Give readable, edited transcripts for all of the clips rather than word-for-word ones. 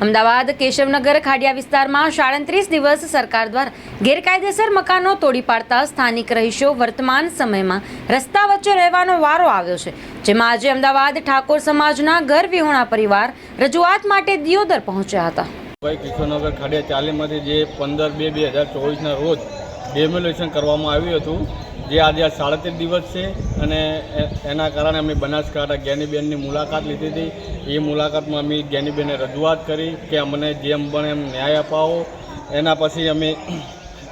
અમદાવાદ કેશવનગર ખાડિયા વિસ્તારમાં 37 દિવસ સરકાર દ્વારા ગેરકાયદેસર મકાનો તોડી પાડતા સ્થાનિક રહીશો વર્તમાન સમયમાં રસ્તા વચ્ચે રહેવાનો વારો આવ્યો છે, જેમાં આજે અમદાવાદ ઠાકોર સમાજના ઘર વિહોણા પરિવાર રજૂઆત માટે દિયોદર પહોંચ્યા હતા. કેશવનગર ખાડિયા 40માંથી જે 15/2/2024ના રોજ ડેમોલેશન કરવામાં આવ્યું હતું, જે આજે 37 દિવસ છે અને એના કારણે અમે બનાસકાંઠા જ્ઞાનીબેનની મુલાકાત લીધી હતી. એ મુલાકાતમાં અમે જ્ઞાનીબેનને રજૂઆત કરી કે અમને જેમ બને એમ ન્યાય અપાવો. એના પછી અમે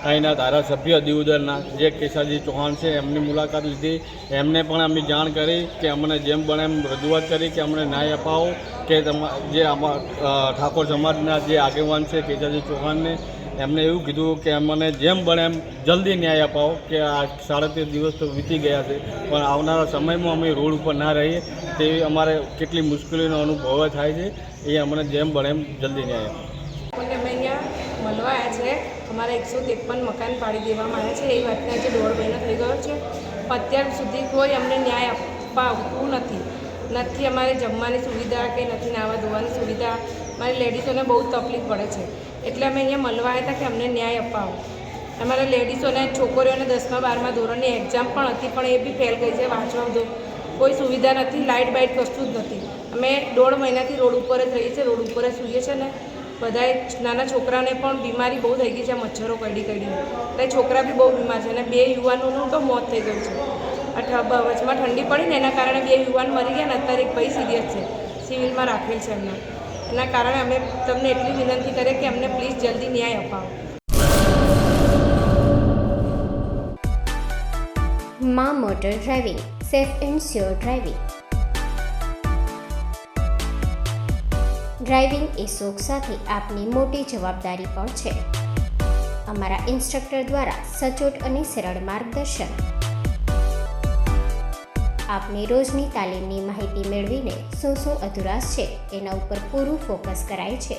અહીંના ધારાસભ્ય દિયોદરના જે કેશાજી ચૌહાણ છે એમની મુલાકાત લીધી. એમને પણ અમે જાણ કરી કે અમને જેમ બને એમ રજૂઆત કરી કે અમને ન્યાય અપાવો, કે જે ઠાકોર સમાજના જે આગેવાન છે કેશાજી ચૌહાણને એમને એવું કીધું કે અમને જેમ બને એમ જલ્દી ન્યાય અપાવો, કે આ 37 દિવસ તો વીતી ગયા છે, પણ આવનારા સમયમાં અમે રોડ ઉપર ના રહીએ તેવી અમારે કેટલી મુશ્કેલીનો અનુભવ થાય છે. એ અમને જેમ બને એમ જલ્દી ન્યાય અપાવો. અમે અહીંયા મળવા આવ્યા છે. અમારા 153 મકાન પાડી દેવામાં આવ્યા છે. એ વાતને આજે 1.5 મહિનો થઈ ગયો છે. અત્યાર સુધી કોઈ અમને ન્યાય આપવા આવતું નથી. અમારે જમવાની સુવિધા કે નથી નાવા ધોવાની સુવિધા. મારી લેડીઝોને બહુ તકલીફ પડે છે, એટલે અમે અહીંયા મળવા આવ્યા હતા કે અમને ન્યાય અપાવો. અમારા લેડીઝોને છોકરીઓને 10મા 12મા ધોરણની એક્ઝામ પણ હતી, પણ એ બી ફેલ ગઈ છે. વાંચવા કોઈ સુવિધા નથી, લાઇટ બાઇટ કશું જ નથી. અમે 1.5 મહિનાથી રોડ ઉપર જ રહીએ છીએ, રોડ ઉપર જ સૂઈએ છીએ ને. બધાએ નાના છોકરાને પણ બીમારી બહુ થઈ ગઈ છે, મચ્છરો કડીને. એટલે છોકરા બી બહુ બીમાર છે અને 2 યુવાનોનું તો મોત થઈ ગયું છે. વચમાં ઠંડી પડી ને એના કારણે 2 યુવાન મરી ગયા ને અત્યારે એક ભાઈ સિરિયસ છે, સિવિલમાં રાખેલ છે એમના. એના કારણે અમે તમને એટલી વિનંતી કરીએ કે અમને પ્લીઝ જલ્દી ન્યાય અપાવો. માં motor driving, safe and sure driving. Driving એ શોખ સાથે આપની મોટી જવાબદારી પણ છે. અમારા ઇન્સ્ટ્રક્ટર દ્વારા સચોટ અને સરળ માર્ગદર્શન. આપની રોજની તાલીમની માહિતી મેળવીને શું અધુરાશ છે એના ઉપર પૂરું ફોકસ કરાય છે.